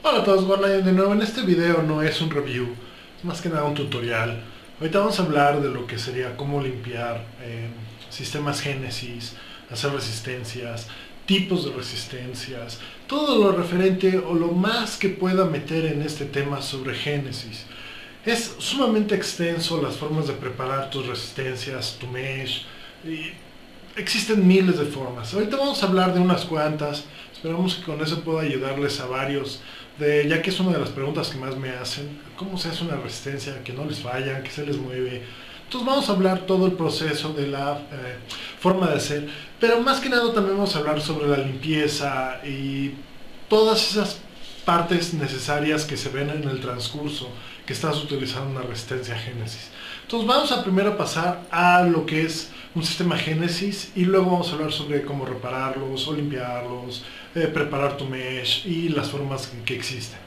Hola a todos, Warline de nuevo. En este video no es un review, es más que nada un tutorial. Ahorita vamos a hablar de lo que sería cómo limpiar sistemas Génesis, hacer resistencias, tipos de resistencias, todo lo referente o lo más que pueda meter en este tema sobre Génesis. Es sumamente extenso las formas de preparar tus resistencias, tu mesh, y existen miles de formas. Ahorita vamos a hablar de unas cuantas. Esperamos que con eso pueda ayudarles a varios, ya que es una de las preguntas que más me hacen: ¿cómo se hace una resistencia que no les falla, que se les mueve? Entonces vamos a hablar todo el proceso de la forma de hacer, pero más que nada también vamos a hablar sobre la limpieza y todas esas partes necesarias que se ven en el transcurso que estás utilizando una resistencia Génesis. Entonces vamos a primero pasar a lo que es un sistema Génesis y luego vamos a hablar sobre cómo repararlos o limpiarlos, preparar tu mesh y las formas que existen.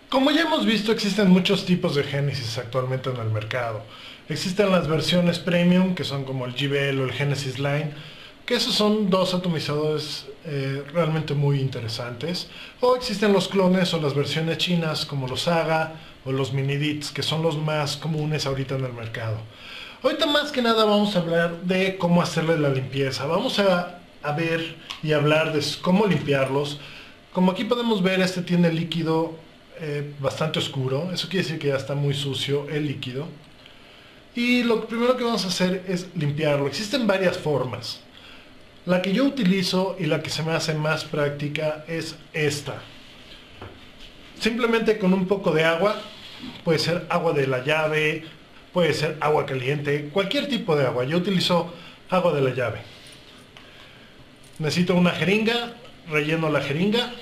Como ya hemos visto, existen muchos tipos de Génesis actualmente en el mercado. Existen las versiones premium, que son como el JBL o el Genesis Line, que esos son dos atomizadores realmente muy interesantes. O existen los clones o las versiones chinas, como los Saga o los Minidits, que son los más comunes ahorita en el mercado. Ahorita más que nada vamos a hablar de cómo hacerle la limpieza. Vamos a ver y hablar de cómo limpiarlos. Como aquí podemos ver, este tiene líquido bastante oscuro. Eso quiere decir que ya está muy sucio el líquido. Y lo primero que vamos a hacer es limpiarlo. Existen varias formas. La que yo utilizo y la que se me hace más práctica es esta. Simplemente con un poco de agua, puede ser agua de la llave, puede ser agua caliente, cualquier tipo de agua. Yo utilizo agua de la llave. Necesito una jeringa, relleno la jeringa.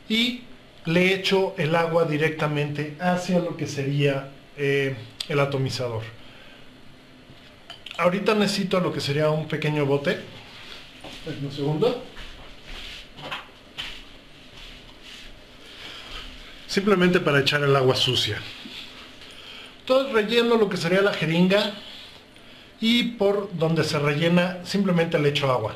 Y le echo el agua directamente hacia lo que sería el atomizador. Ahorita necesito lo que sería un pequeño bote. Un segundo. Simplemente para echar el agua sucia. Entonces relleno lo que sería la jeringa y por donde se rellena simplemente le echo agua.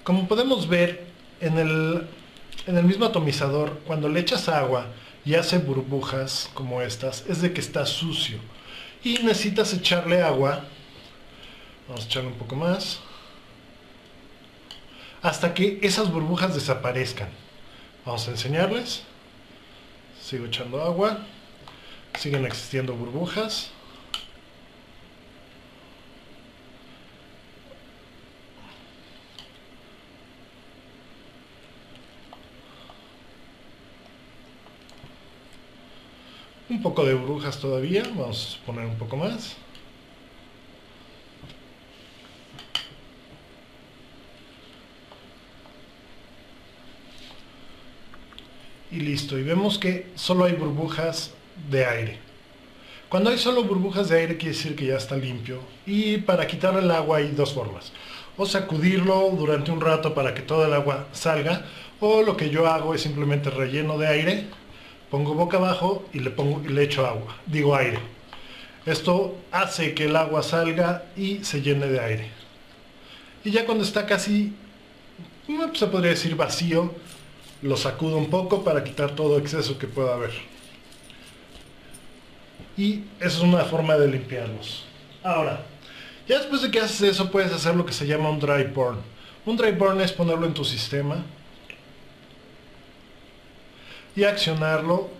Como podemos ver, en el mismo atomizador, cuando le echas agua y hace burbujas como estas, es de que está sucio y necesitas echarle agua. Vamos a echarle un poco más hasta que esas burbujas desaparezcan. Vamos a enseñarles. Sigo echando agua, siguen existiendo burbujas. Un poco de burbujas todavía, vamos a poner un poco más. Y listo, y vemos que solo hay burbujas de aire. Cuando hay solo burbujas de aire quiere decir que ya está limpio. Y para quitar el agua hay dos formas: o sacudirlo durante un rato para que todo el agua salga, o lo que yo hago es simplemente relleno de aire, pongo boca abajo y le echo agua, digo aire. Esto hace que el agua salga y se llene de aire. Y ya cuando está casi, se podría decir vacío, lo sacudo un poco para quitar todo exceso que pueda haber. Y esa es una forma de limpiarlos. Ahora, ya después de que haces eso, puedes hacer lo que se llama un dry burn. Un dry burn es ponerlo en tu sistema y accionarlo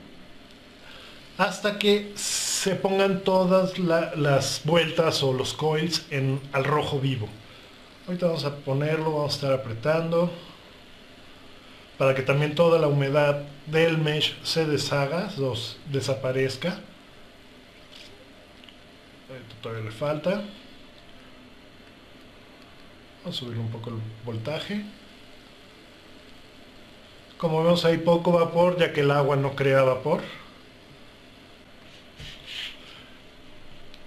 hasta que se pongan todas las vueltas o los coils al rojo vivo. Ahorita vamos a ponerlo, vamos a estar apretando para que también toda la humedad del mesh se deshaga, desaparezca. Todavía le falta. Vamos a subir un poco el voltaje. Como vemos, hay poco vapor, ya que el agua no crea vapor.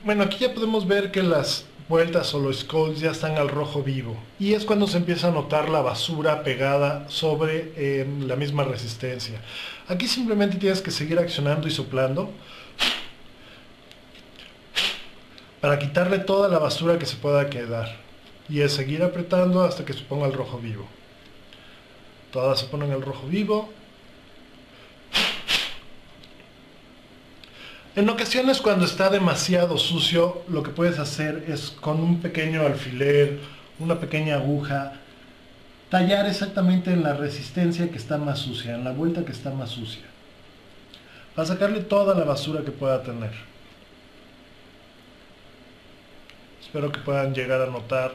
Bueno, aquí ya podemos ver que las vueltas o los scolds ya están al rojo vivo. Y es cuando se empieza a notar la basura pegada sobre la misma resistencia. Aquí simplemente tienes que seguir accionando y soplando para quitarle toda la basura que se pueda quedar. Y es seguir apretando hasta que se ponga el rojo vivo. Todas se ponen al rojo vivo. En ocasiones, cuando está demasiado sucio, lo que puedes hacer es con un pequeño alfiler, una pequeña aguja, tallar exactamente en la resistencia que está más sucia, en la vuelta que está más sucia, para sacarle toda la basura que pueda tener. Espero que puedan llegar a notar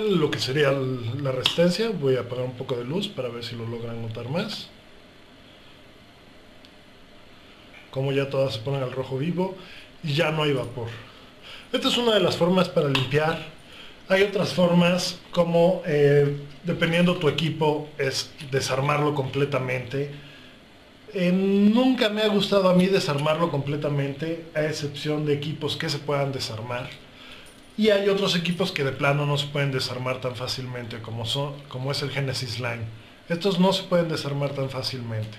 lo que sería la resistencia. Voy a apagar un poco de luz para ver si lo logran notar más. Como ya todas se ponen al rojo vivo y ya no hay vapor. Esta es una de las formas para limpiar. Hay otras formas como, dependiendo tu equipo, es desarmarlo completamente. Nunca me ha gustado a mí desarmarlo completamente, a excepción de equipos que se puedan desarmar. Y hay otros equipos que de plano no se pueden desarmar tan fácilmente, como es el Genesis Line. Estos no se pueden desarmar tan fácilmente.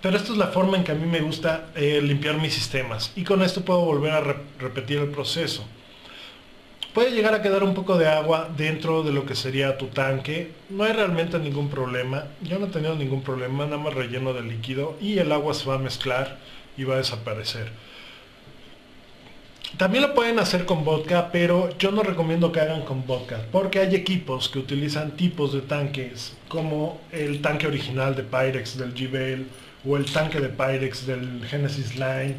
Pero esta es la forma en que a mí me gusta limpiar mis sistemas. Y con esto puedo volver a repetir el proceso. Puede llegar a quedar un poco de agua dentro de lo que sería tu tanque. No hay realmente ningún problema. Yo no he tenido ningún problema, nada más relleno de líquido y el agua se va a mezclar y va a desaparecer. También lo pueden hacer con vodka, pero yo no recomiendo que hagan con vodka, porque hay equipos que utilizan tipos de tanques, como el tanque original de Pyrex del G-Bell, o el tanque de Pyrex del Genesis Line,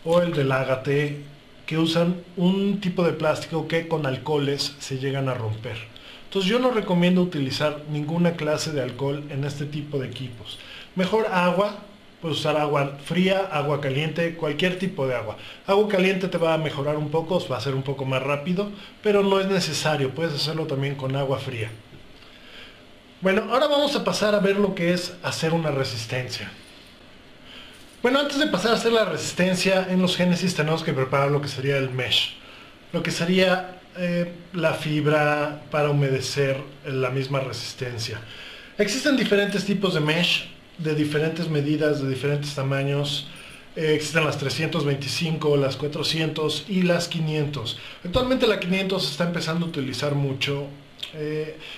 o el del Agate, que usan un tipo de plástico que con alcoholes se llegan a romper. Entonces yo no recomiendo utilizar ninguna clase de alcohol en este tipo de equipos. Mejor agua. Puedes usar agua fría, agua caliente, cualquier tipo de agua. Agua caliente te va a mejorar un poco, va a ser un poco más rápido, pero no es necesario, puedes hacerlo también con agua fría. Bueno, ahora vamos a pasar a ver lo que es hacer una resistencia. Bueno, antes de pasar a hacer la resistencia, en los Genesis tenemos que preparar lo que sería el mesh. Lo que sería la fibra para humedecer la misma resistencia. Existen diferentes tipos de mesh, de diferentes medidas, de diferentes tamaños. Existen las 325, las 400 y las 500. Actualmente la 500 se está empezando a utilizar mucho.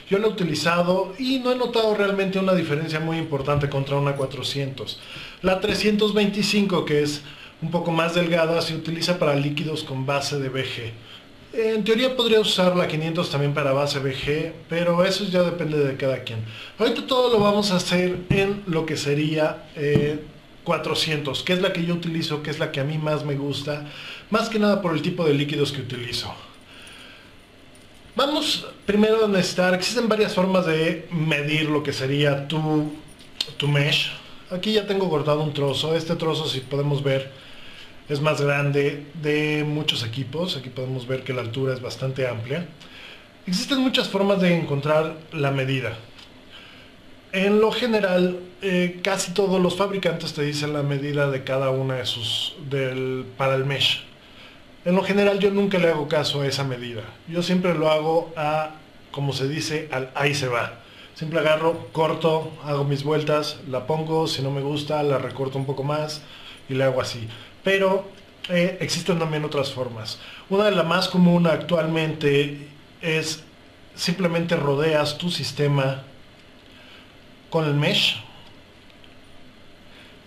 Yo la he utilizado y no he notado realmente una diferencia muy importante contra una 400. La 325, que es un poco más delgada, se utiliza para líquidos con base de BG. En teoría podría usar la 500 también para base BG, pero eso ya depende de cada quien. Ahorita todo lo vamos a hacer en lo que sería 400, que es la que yo utilizo, que es la que a mí más me gusta, más que nada por el tipo de líquidos que utilizo. Vamos primero a necesitar, existen varias formas de medir lo que sería tu mesh. Aquí ya tengo cortado un trozo. Este trozo, si podemos ver, es más grande de muchos equipos. Aquí podemos ver que la altura es bastante amplia. Existen muchas formas de encontrar la medida. En lo general, casi todos los fabricantes te dicen la medida de cada una de para el mesh. En lo general yo nunca le hago caso a esa medida. Yo siempre lo hago como se dice, al ahí se va. Siempre agarro, corto, hago mis vueltas, la pongo, si no me gusta la recorto un poco más y le hago así. Pero existen también otras formas. Una de las más comunes actualmente es simplemente rodeas tu sistema con el mesh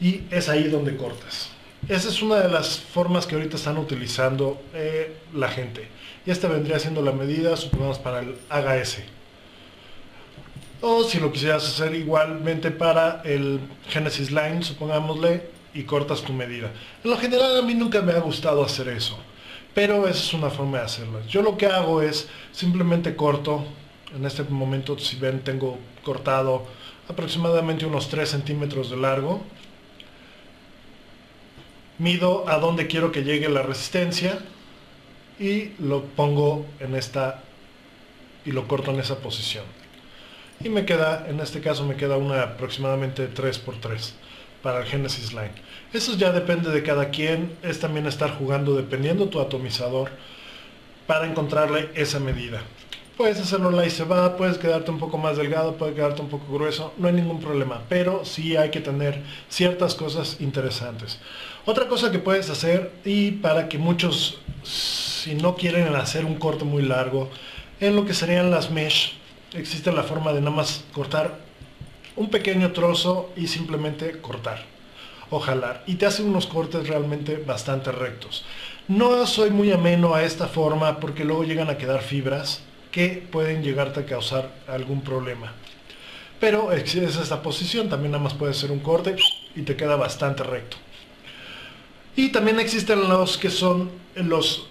y es ahí donde cortas. Esa es una de las formas que ahorita están utilizando la gente. Y esta vendría siendo la medida, supongamos, para el AGS. O si lo quisieras hacer igualmente para el Genesis Line, supongámosle, y cortas tu medida. En lo general a mí nunca me ha gustado hacer eso, pero esa es una forma de hacerlo. Yo lo que hago es simplemente corto. En este momento, si ven, tengo cortado aproximadamente unos 3 centímetros de largo. Mido a dónde quiero que llegue la resistencia y lo pongo en esta y lo corto en esa posición. Y me queda, en este caso me queda una aproximadamente 3 por 3. para el Genesis Line. Eso ya depende de cada quien, es también estar jugando dependiendo tu atomizador para encontrarle esa medida. Puedes hacerlo la y se va, puedes quedarte un poco más delgado, puede quedarte un poco grueso, no hay ningún problema, pero sí hay que tener ciertas cosas interesantes. Otra cosa que puedes hacer, y para que muchos, si no quieren hacer un corte muy largo, en lo que serían las mesh, existe la forma de nada más cortar un pequeño trozo y simplemente cortar o jalar, y te hace unos cortes realmente bastante rectos. No soy muy ameno a esta forma porque luego llegan a quedar fibras que pueden llegarte a causar algún problema, pero es esta posición, también nada más puede ser un corte y te queda bastante recto. Y también existen los que son los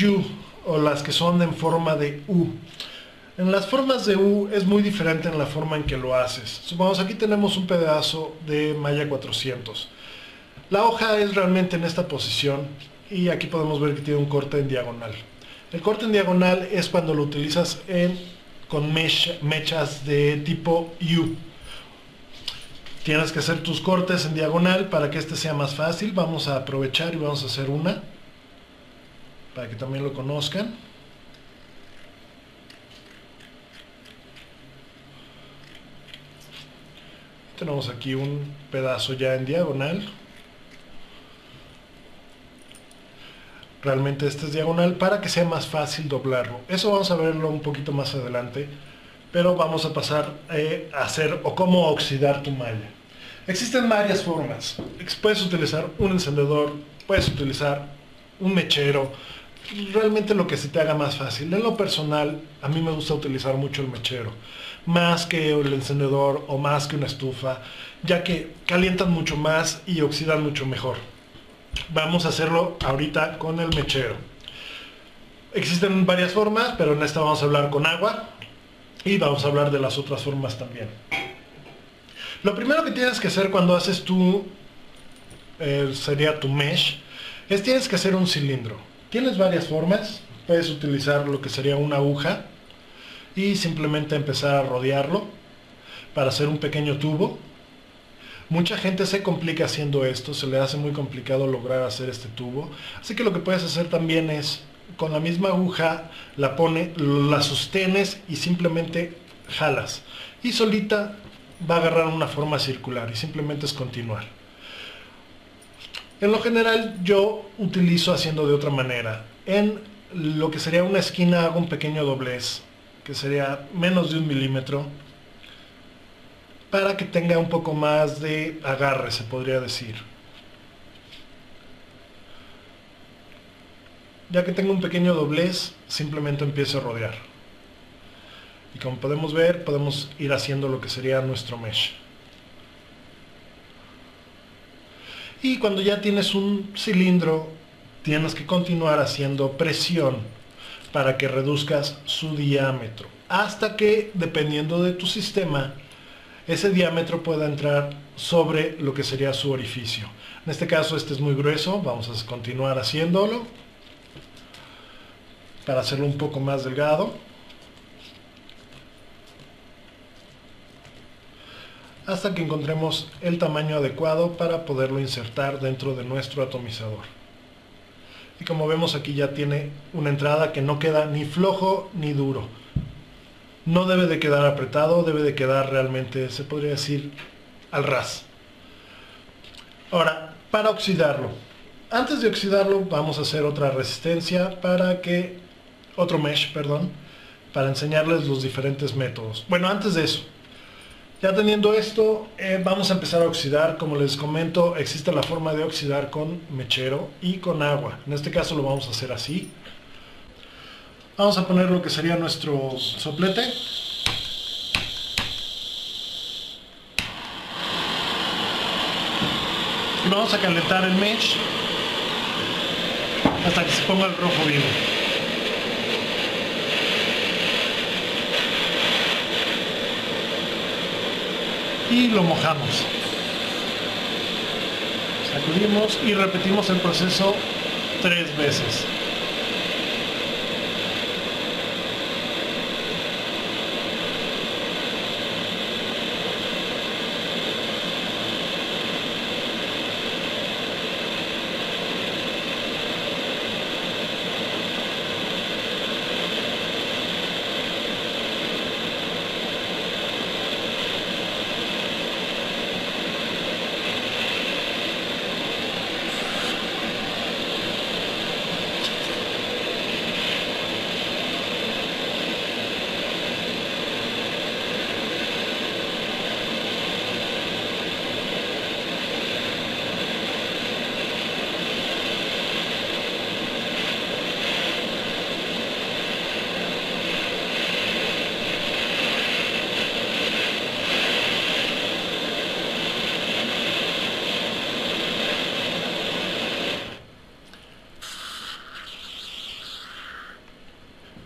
U, o las que son en forma de U. En las formas de U es muy diferente en la forma en que lo haces. Supongamos aquí tenemos un pedazo de malla 400. La hoja es realmente en esta posición y aquí podemos ver que tiene un corte en diagonal. El corte en diagonal es cuando lo utilizas con mechas de tipo U. Tienes que hacer tus cortes en diagonal para que este sea más fácil. Vamos a aprovechar y vamos a hacer una para que también lo conozcan. Tenemos aquí un pedazo ya en diagonal. Realmente este es diagonal para que sea más fácil doblarlo. Eso vamos a verlo un poquito más adelante, pero vamos a pasar a hacer o cómo oxidar tu malla. Existen varias formas. Puedes utilizar un encendedor, puedes utilizar un mechero, realmente lo que se te haga más fácil. En lo personal, a mí me gusta utilizar mucho el mechero, más que el encendedor o más que una estufa, ya que calientan mucho más y oxidan mucho mejor. Vamos a hacerlo ahorita con el mechero. Existen varias formas, pero en esta vamos a hablar con agua y vamos a hablar de las otras formas también. Lo primero que tienes que hacer cuando haces sería tu mesh, tienes que hacer un cilindro. Tienes varias formas, puedes utilizar lo que sería una aguja y simplemente empezar a rodearlo para hacer un pequeño tubo. Mucha gente se complica haciendo esto, se le hace muy complicado lograr hacer este tubo, así que lo que puedes hacer también es, con la misma aguja, la sostenes y simplemente jalas, y solita va a agarrar una forma circular y simplemente es continuar. En lo general yo utilizo haciendo de otra manera. En lo que sería una esquina hago un pequeño doblez, que sería menos de 1 milímetro, para que tenga un poco más de agarre, se podría decir. Ya que tengo un pequeño doblez, simplemente empiezo a rodear. Y como podemos ver, podemos ir haciendo lo que sería nuestro mesh. Y cuando ya tienes un cilindro, tienes que continuar haciendo presión para que reduzcas su diámetro, hasta que, dependiendo de tu sistema, ese diámetro pueda entrar sobre lo que sería su orificio. En este caso este es muy grueso, vamos a continuar haciéndolo para hacerlo un poco más delgado, hasta que encontremos el tamaño adecuado para poderlo insertar dentro de nuestro atomizador. Y como vemos, aquí ya tiene una entrada que no queda ni flojo ni duro. No debe de quedar apretado, debe de quedar realmente, se podría decir, al ras. Ahora, para oxidarlo. Antes de oxidarlo vamos a hacer otra resistencia otro mesh, perdón, para enseñarles los diferentes métodos. Bueno, antes de eso, ya teniendo esto, vamos a empezar a oxidar. Como les comento, existe la forma de oxidar con mechero y con agua. En este caso lo vamos a hacer así. Vamos a poner lo que sería nuestro soplete. Y vamos a calentar el mesh hasta que se ponga el rojo vivo. Y lo mojamos. Sacudimos y repetimos el proceso 3 veces.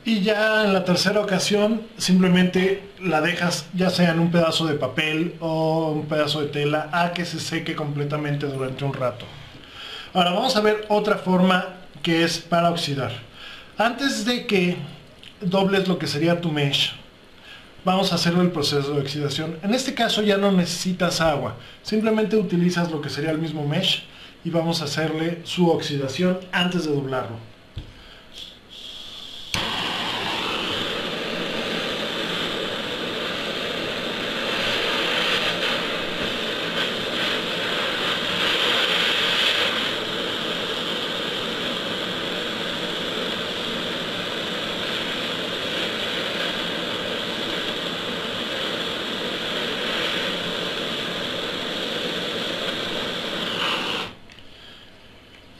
Y ya en la tercera ocasión simplemente la dejas ya sea en un pedazo de papel o un pedazo de tela a que se seque completamente durante un rato. Ahora vamos a ver otra forma que es para oxidar. Antes de que dobles lo que sería tu mesh, vamos a hacer el proceso de oxidación. En este caso ya no necesitas agua, simplemente utilizas lo que sería el mismo mesh y vamos a hacerle su oxidación antes de doblarlo.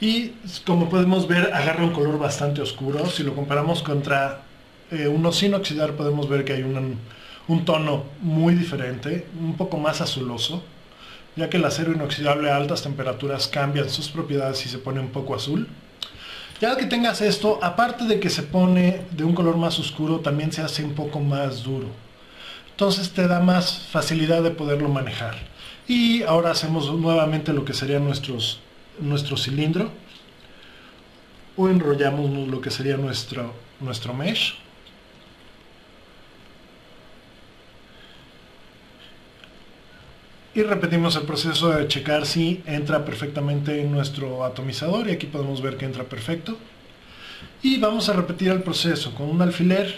Y como podemos ver, agarra un color bastante oscuro. Si lo comparamos contra uno sin oxidar, podemos ver que hay un tono muy diferente, un poco más azuloso, ya que el acero inoxidable a altas temperaturas cambian sus propiedades y se pone un poco azul. Ya que tengas esto, aparte de que se pone de un color más oscuro, también se hace un poco más duro. Entonces te da más facilidad de poderlo manejar. Y ahora hacemos nuevamente lo que sería nuestro cilindro, o enrollamos lo que sería nuestro mesh, y repetimos el proceso de checar si entra perfectamente en nuestro atomizador, y aquí podemos ver que entra perfecto. Y vamos a repetir el proceso con un alfiler,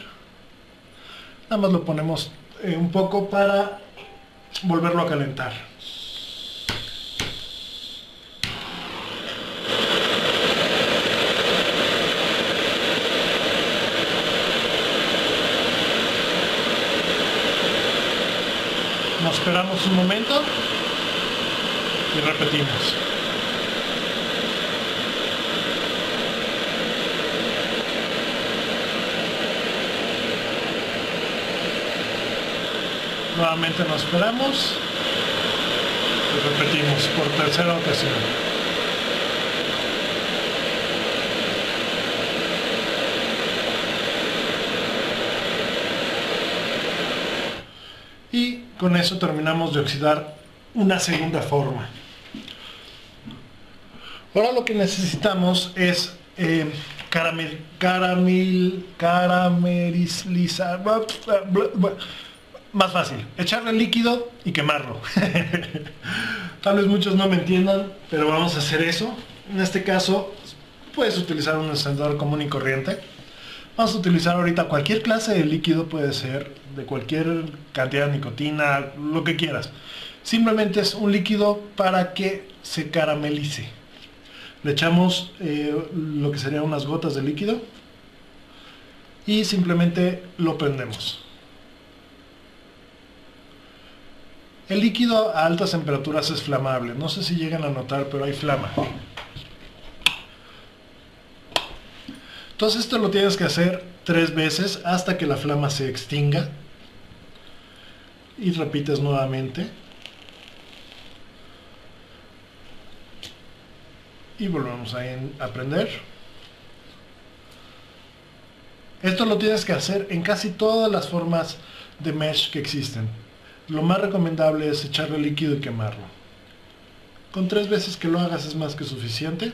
nada más lo ponemos un poco para volverlo a calentar. Nos esperamos un momento y repetimos. Nuevamente nos esperamos y repetimos por tercera ocasión. Y con eso terminamos de oxidar una segunda forma. Ahora lo que necesitamos es caramelizar, más fácil, echarle líquido y quemarlo. Tal vez muchos no me entiendan, pero vamos a hacer eso. En este caso puedes utilizar un encendedor común y corriente. Vamos a utilizar ahorita cualquier clase de líquido, puede ser de cualquier cantidad de nicotina, lo que quieras. Simplemente es un líquido para que se caramelice. Le echamos lo que serían unas gotas de líquido y simplemente lo prendemos. El líquido a altas temperaturas es flamable. No sé si llegan a notar, pero hay flama. Entonces esto lo tienes que hacer 3 veces hasta que la flama se extinga. Y repites nuevamente. Y volvemos a prender. Esto lo tienes que hacer en casi todas las formas de mesh que existen. Lo más recomendable es echarle líquido y quemarlo. Con 3 veces que lo hagas es más que suficiente.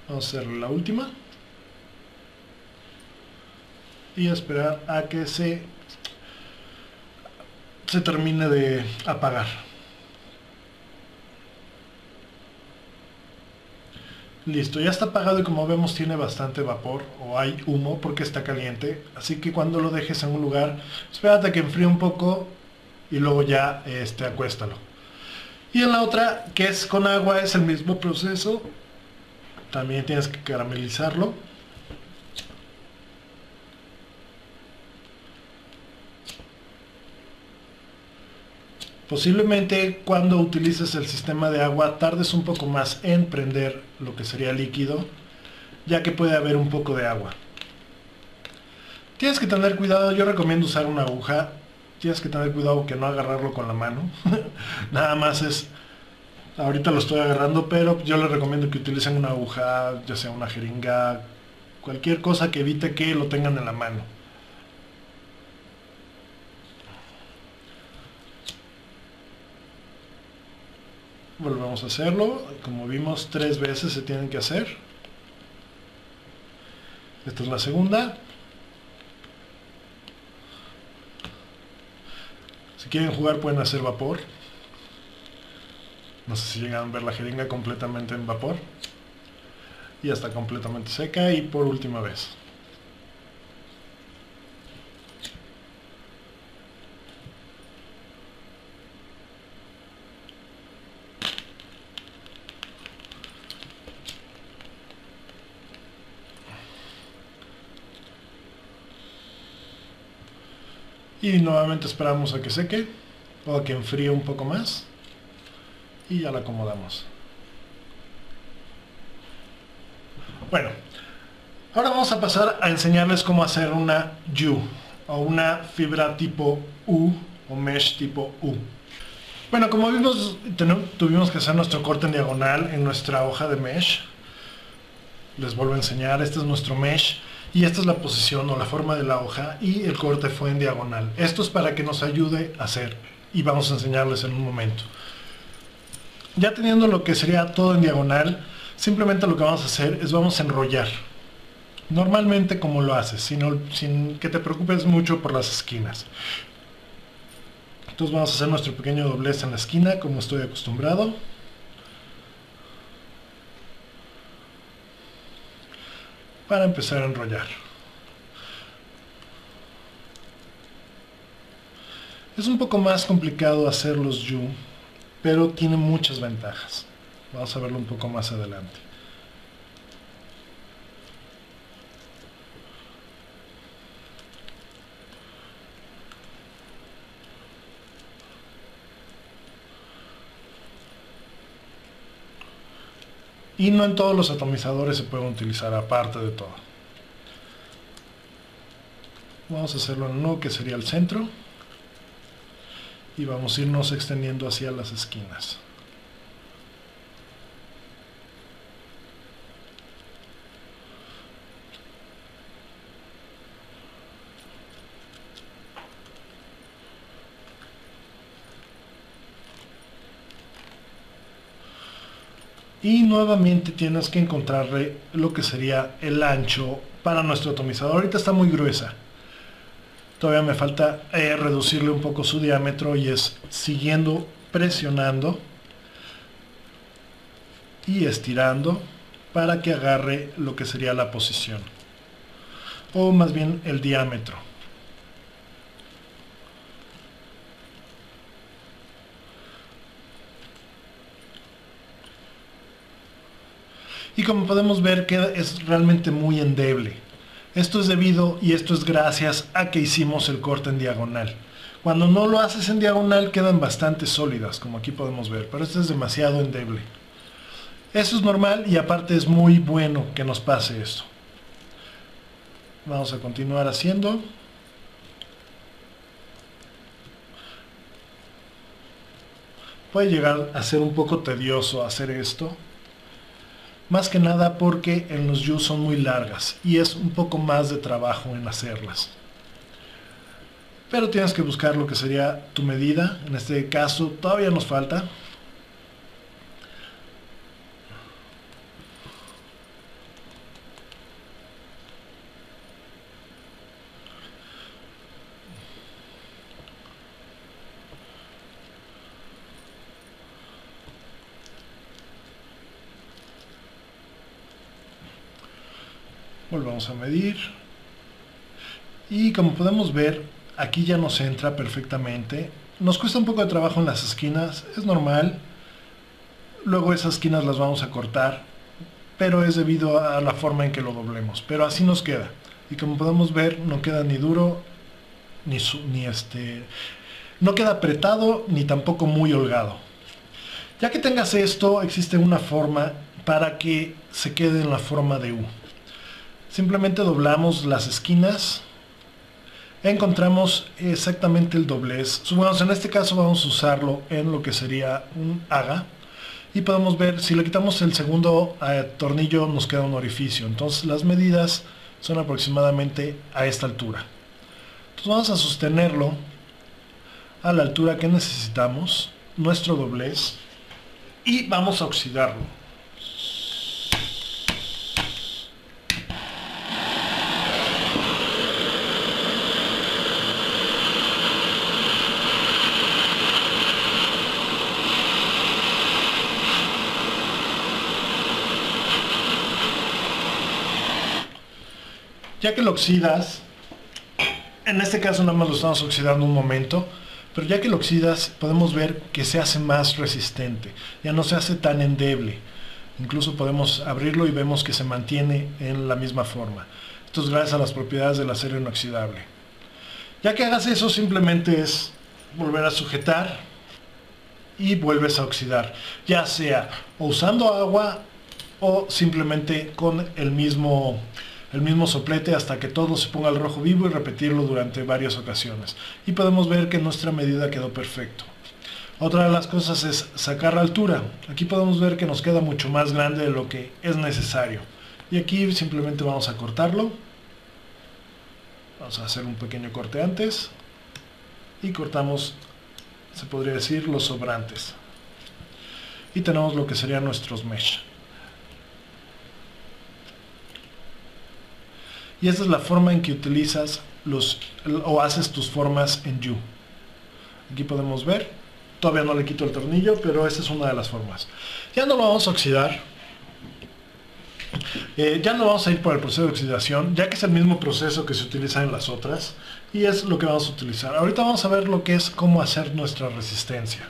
Vamos a hacer la última. Y esperar a que se termine de apagar. Listo, ya está apagado y como vemos tiene bastante vapor o hay humo porque está caliente. Así que cuando lo dejes en un lugar, espérate a que enfríe un poco y luego ya acuéstalo. Y en la otra, que es con agua, es el mismo proceso. También tienes que caramelizarlo. Posiblemente cuando utilices el sistema de agua tardes un poco más en prender lo que sería líquido, ya que puede haber un poco de agua. Tienes que tener cuidado, yo recomiendo usar una aguja. Tienes que tener cuidado que no agarrarlo con la mano. Nada más es Ahorita lo estoy agarrando, pero yo les recomiendo que utilicen una aguja, ya sea una jeringa, cualquier cosa que evite que lo tengan en la mano. Volvemos a hacerlo, como vimos 3 veces se tienen que hacer. Esta es la segunda. Si quieren jugar pueden hacer vapor. No sé si llegan a ver la jeringa completamente en vapor. Ya está completamente seca. Y por última vez. Y nuevamente esperamos a que seque o a que enfríe un poco más. Y ya la acomodamos. Bueno, ahora vamos a pasar a enseñarles cómo hacer una U o una fibra tipo U o mesh tipo U. Bueno, como vimos, tuvimos que hacer nuestro corte en diagonal en nuestra hoja de mesh. Les vuelvo a enseñar, este es nuestro mesh y esta es la posición o la forma de la hoja y el corte fue en diagonal. Esto es para que nos ayude a hacer y vamos a enseñarles en un momento. Ya teniendo lo que sería todo en diagonal, simplemente lo que vamos a hacer es vamos a enrollar. Normalmente como lo haces, sin que te preocupes mucho por las esquinas. Entonces vamos a hacer nuestro pequeño doblez en la esquina como estoy acostumbrado. Para empezar a enrollar. Es un poco más complicado hacer los U, pero tiene muchas ventajas. Vamos a verlo un poco más adelante. Y no en todos los atomizadores se pueden utilizar, aparte de todo. Vamos a hacerlo en uno que sería el centro. Y vamos a irnos extendiendo hacia las esquinas. Y nuevamente tienes que encontrarle lo que sería el ancho para nuestro atomizador. Ahorita está muy gruesa. Todavía me falta reducirle un poco su diámetro y es siguiendo presionando y estirando para que agarre lo que sería la posición. O más bien el diámetro. Y como podemos ver, es realmente muy endeble. Esto es debido y esto es gracias a que hicimos el corte en diagonal. Cuando no lo haces en diagonal quedan bastante sólidas, como aquí podemos ver, pero esto es demasiado endeble. Eso es normal y aparte es muy bueno que nos pase esto. Vamos a continuar haciendo. Puede llegar a ser un poco tedioso hacer esto. Más que nada porque en los U son muy largas y es un poco más de trabajo en hacerlas. Pero tienes que buscar lo que sería tu medida. En este caso todavía nos falta. Volvamos a medir. Y como podemos ver, aquí ya nos entra perfectamente. Nos cuesta un poco de trabajo en las esquinas, es normal. Luego esas esquinas las vamos a cortar, pero es debido a la forma en que lo doblemos. Pero así nos queda. Y como podemos ver, no queda ni duro, no queda apretado, ni tampoco muy holgado. Ya que tengas esto, existe una forma para que se quede en la forma de U. Simplemente doblamos las esquinas, encontramos exactamente el doblez. Supongamos, en este caso vamos a usarlo en lo que sería un haga y podemos ver, si le quitamos el segundo tornillo nos queda un orificio. Entonces las medidas son aproximadamente a esta altura. Entonces vamos a sostenerlo a la altura que necesitamos, nuestro doblez, y vamos a oxidarlo. Ya que lo oxidas, en este caso nada más lo estamos oxidando un momento, pero ya que lo oxidas podemos ver que se hace más resistente, ya no se hace tan endeble. Incluso podemos abrirlo y vemos que se mantiene en la misma forma. Esto es gracias a las propiedades del acero inoxidable. Ya que hagas eso, simplemente es volver a sujetar y vuelves a oxidar, ya sea o usando agua o simplemente con el mismo soplete hasta que todo se ponga al rojo vivo y repetirlo durante varias ocasiones. Y podemos ver que nuestra medida quedó perfecto. Otra de las cosas es sacar la altura. Aquí podemos ver que nos queda mucho más grande de lo que es necesario. Y aquí simplemente vamos a cortarlo. Vamos a hacer un pequeño corte antes. Y cortamos, se podría decir, los sobrantes. Y tenemos lo que serían nuestros mesh. Y esta es la forma en que utilizas o haces tus formas en You. Aquí podemos ver, todavía no le quito el tornillo, pero esta es una de las formas. Ya no lo vamos a oxidar, ya no vamos a ir por el proceso de oxidación, ya que es el mismo proceso que se utiliza en las otras, y es lo que vamos a utilizar. Ahorita vamos a ver lo que es cómo hacer nuestra resistencia.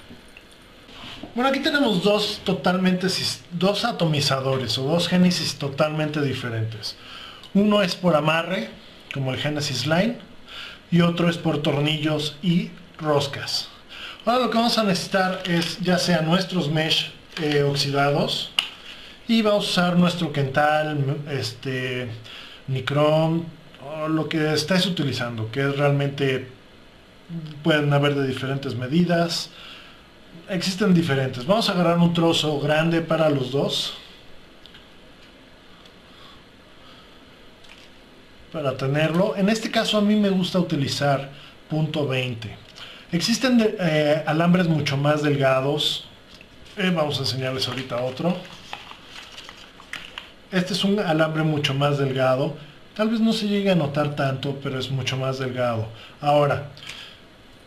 Bueno, aquí tenemos dos atomizadores o dos génesis totalmente diferentes. Uno es por amarre, como el Genesis Line, y otro es por tornillos y roscas. Ahora lo que vamos a necesitar es ya sea nuestros mesh oxidados, y vamos a usar nuestro Kental, Nicron, o lo que estés utilizando, que es realmente, pueden haber de diferentes medidas, existen diferentes. Vamos a agarrar un trozo grande para los dos, para tenerlo. En este caso a mí me gusta utilizar .20. Existen alambres mucho más delgados. Vamos a enseñarles ahorita otro. Este es un alambre mucho más delgado. Tal vez no se llegue a notar tanto, pero es mucho más delgado. Ahora,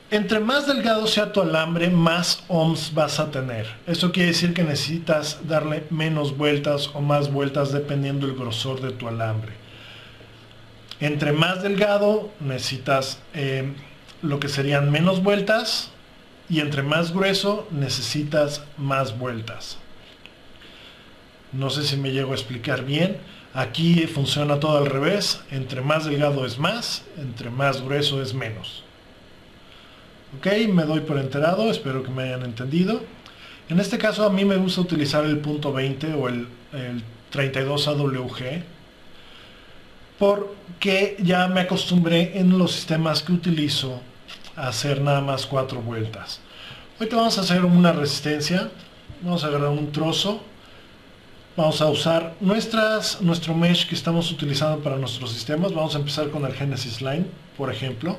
entre más delgado sea tu alambre, más ohms vas a tener. Eso quiere decir que necesitas darle menos vueltas o más vueltas dependiendo del grosor de tu alambre. Entre más delgado necesitas lo que serían menos vueltas, y entre más grueso necesitas más vueltas. No sé si me llego a explicar bien. Aquí funciona todo al revés. Entre más delgado es más, entre más grueso es menos. Ok, me doy por enterado, espero que me hayan entendido. En este caso a mí me gusta utilizar el .20 o el 32 AWG, porque ya me acostumbré en los sistemas que utilizo a hacer nada más 4 vueltas. Ahorita vamos a hacer una resistencia. Vamos a agarrar un trozo, vamos a usar nuestro mesh que estamos utilizando para nuestros sistemas. Vamos a empezar con el Genesis Line, por ejemplo.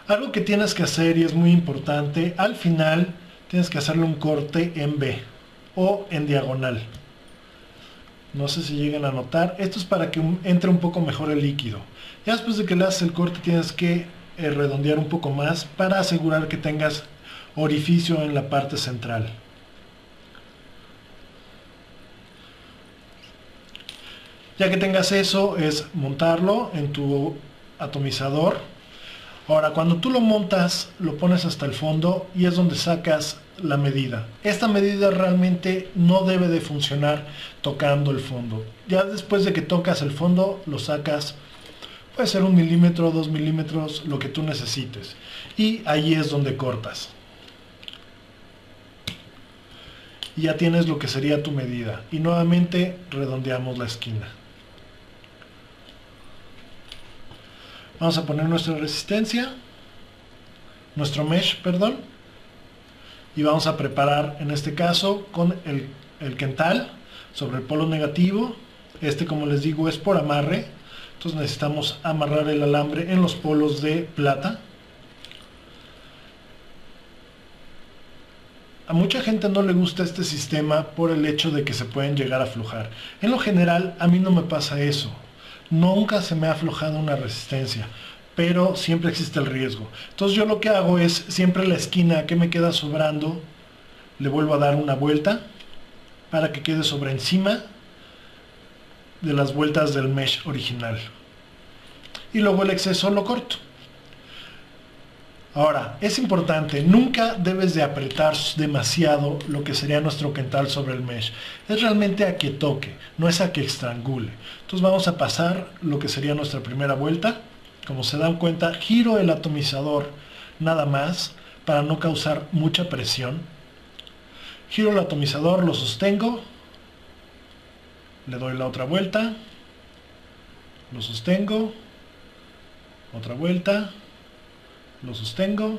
Algo que tienes que hacer, y es muy importante, al final tienes que hacerle un corte en B o en diagonal. No sé si llegan a notar. Esto es para que entre un poco mejor el líquido. Ya después de que le haces el corte tienes que redondear un poco más para asegurar que tengas orificio en la parte central. Ya que tengas eso, es montarlo en tu atomizador. Ahora, cuando tú lo montas, lo pones hasta el fondo y es donde sacas la medida. Esta medida realmente no debe de funcionar tocando el fondo. Ya después de que tocas el fondo, lo sacas, puede ser 1 milímetro, 2 milímetros, lo que tú necesites. Y ahí es donde cortas. Y ya tienes lo que sería tu medida. Y nuevamente redondeamos la esquina. Vamos a poner nuestra resistencia, nuestro mesh, perdón, y vamos a preparar, en este caso, con el el quental sobre el polo negativo. Como les digo, es por amarre. Entonces necesitamos amarrar el alambre en los polos de plata. A mucha gente no le gusta este sistema por el hecho de que se pueden llegar a aflojar. En lo general, a mí no me pasa eso. Nunca se me ha aflojado una resistencia, pero siempre existe el riesgo. Entonces yo lo que hago es, siempre la esquina que me queda sobrando, le vuelvo a dar una vuelta para que quede sobre encima de las vueltas del mesh original. Y luego el exceso lo corto. Ahora, es importante, nunca debes de apretar demasiado lo que sería nuestro quental sobre el mesh. Es realmente a que toque, no es a que estrangule. Entonces vamos a pasar lo que sería nuestra primera vuelta. Como se dan cuenta, giro el atomizador nada más para no causar mucha presión. Giro el atomizador, lo sostengo, le doy la otra vuelta, lo sostengo, otra vuelta, lo sostengo,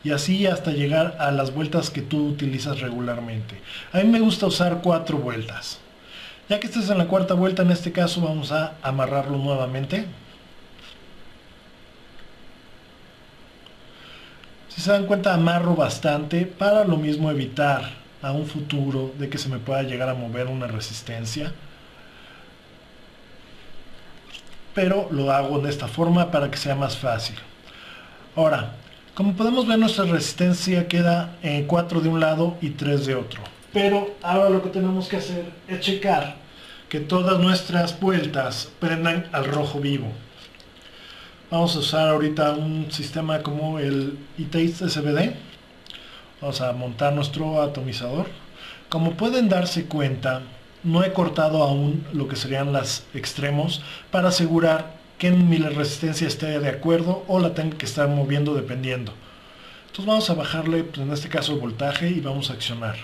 y así hasta llegar a las vueltas que tú utilizas regularmente. A mí me gusta usar 4 vueltas. Ya que estés en la cuarta vuelta, en este caso vamos a amarrarlo nuevamente. Si se dan cuenta, amarro bastante para lo mismo evitar a un futuro de que se me pueda llegar a mover una resistencia. Pero lo hago de esta forma para que sea más fácil. Ahora, como podemos ver, nuestra resistencia queda 4 de un lado y 3 de otro. Pero ahora lo que tenemos que hacer es checar que todas nuestras vueltas prendan al rojo vivo. Vamos a usar ahorita un sistema como el eTaste SVD. Vamos a montar nuestro atomizador. Como pueden darse cuenta, no he cortado aún lo que serían los extremos para asegurar que mi resistencia esté de acuerdo o la tenga que estar moviendo dependiendo. Entonces vamos a bajarle, pues en este caso, el voltaje y vamos a accionar.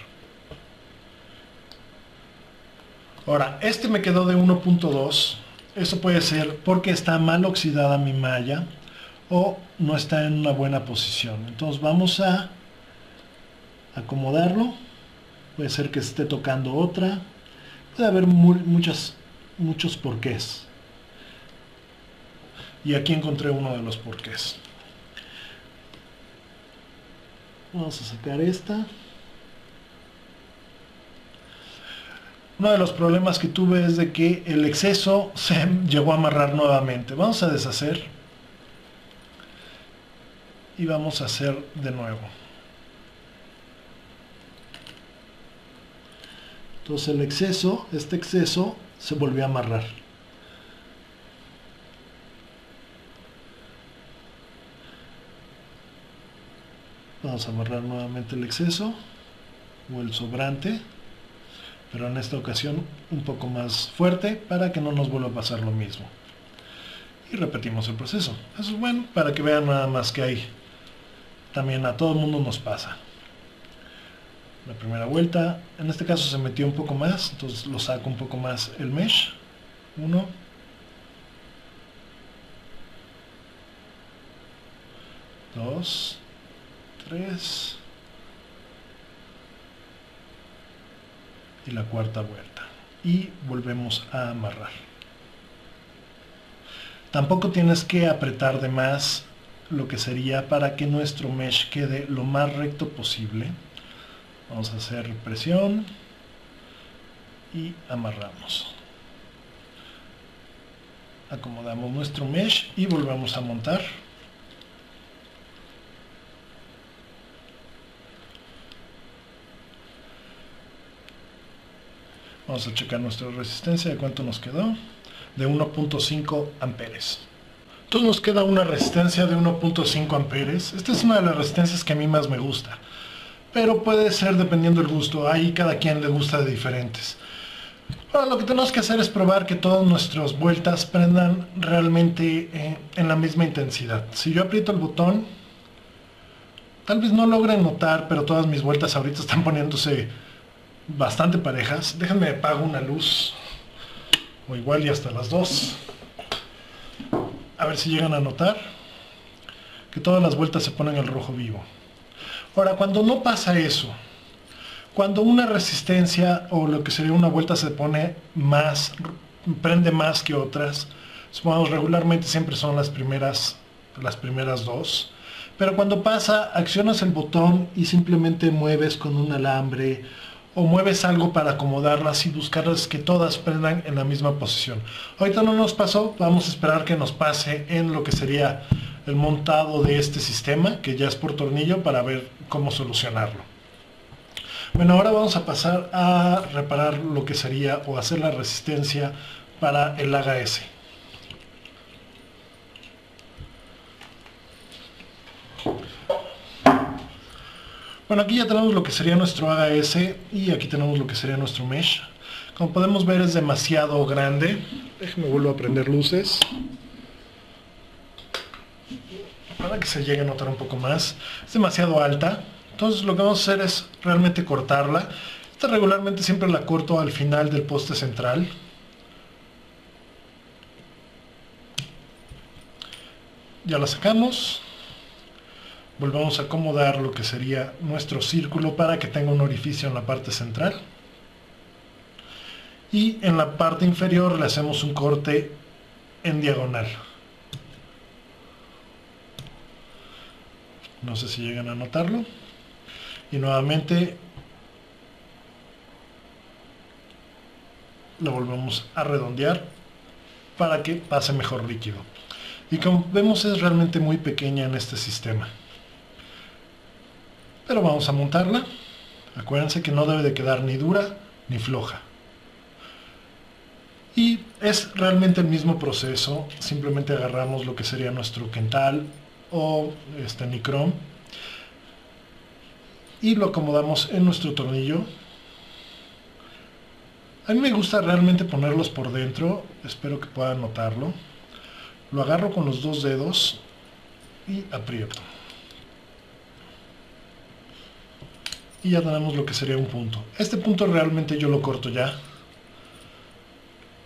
Ahora, me quedó de 1.2. Esto puede ser porque está mal oxidada mi malla o no está en una buena posición. Entonces vamos a acomodarlo. Puede ser que esté tocando otra. Puede haber muchos porqués. Y aquí encontré uno de los porqués. Vamos a sacar esta. Uno de los problemas que tuve es de que el exceso se llegó a amarrar nuevamente. Vamos a deshacer y vamos a hacer de nuevo. Entonces el exceso, este exceso se volvió a amarrar. Vamos a amarrar nuevamente el exceso o el sobrante, pero en esta ocasión un poco más fuerte para que no nos vuelva a pasar lo mismo. Y repetimos el proceso. Eso es bueno para que vean nada más que hay. También a todo el mundo nos pasa. La primera vuelta, en este caso se metió un poco más, entonces lo saco un poco más el mesh. 1, 2, 3 y la cuarta vuelta. Y volvemos a amarrar. Tampoco tienes que apretar de más lo que sería para que nuestro mesh quede lo más recto posible. Vamos a hacer presión y amarramos. Acomodamos nuestro mesh y volvemos a montar. Vamos a checar nuestra resistencia, de cuánto nos quedó, de 1.5 amperes. Entonces nos queda una resistencia de 1.5 amperes. Esta es una de las resistencias que a mí más me gusta, pero puede ser dependiendo del gusto. Ahí cada quien le gusta de diferentes. Ahora lo que tenemos que hacer es probar que todas nuestras vueltas prendan realmente en la misma intensidad. Si yo aprieto el botón, tal vez no logren notar, pero todas mis vueltas ahorita están poniéndose bastante parejas. Déjenme apago una luz, o igual y hasta las dos, a ver si llegan a notar que todas las vueltas se ponen al rojo vivo. Ahora, cuando no pasa eso, Cuando una resistencia o lo que sería una vuelta se pone más, prende más que otras, supongamos regularmente siempre son las primeras dos, pero cuando pasa accionas el botón y simplemente mueves con un alambre o mueves algo para acomodarlas y buscarlas que todas prendan en la misma posición. Ahorita no nos pasó, vamos a esperar que nos pase en lo que sería el montado de este sistema, que ya es por tornillo, para ver cómo solucionarlo. Bueno, ahora vamos a pasar a reparar lo que sería o hacer la resistencia para el AGS. Bueno, aquí ya tenemos lo que sería nuestro AGS y aquí tenemos lo que sería nuestro mesh. Como podemos ver es demasiado grande. Déjenme vuelvo a prender luces para que se llegue a notar un poco más. Es demasiado alta. Entonces lo que vamos a hacer es realmente cortarla. Esta regularmente siempre la corto al final del poste central. Ya la sacamos. Volvemos a acomodar lo que sería nuestro círculo para que tenga un orificio en la parte central. Y en la parte inferior le hacemos un corte en diagonal. No sé si llegan a notarlo. Y nuevamente lo volvemos a redondear para que pase mejor líquido. Y como vemos es realmente muy pequeña en este sistema. Pero vamos a montarla. Acuérdense que no debe de quedar ni dura ni floja. Y es realmente el mismo proceso. Simplemente agarramos lo que sería nuestro Kental o Nichrome y lo acomodamos en nuestro tornillo. A mí me gusta realmente ponerlos por dentro. Espero que puedan notarlo. Lo agarro con los dos dedos y aprieto. Y ya tenemos lo que sería un punto. Este punto realmente yo lo corto ya.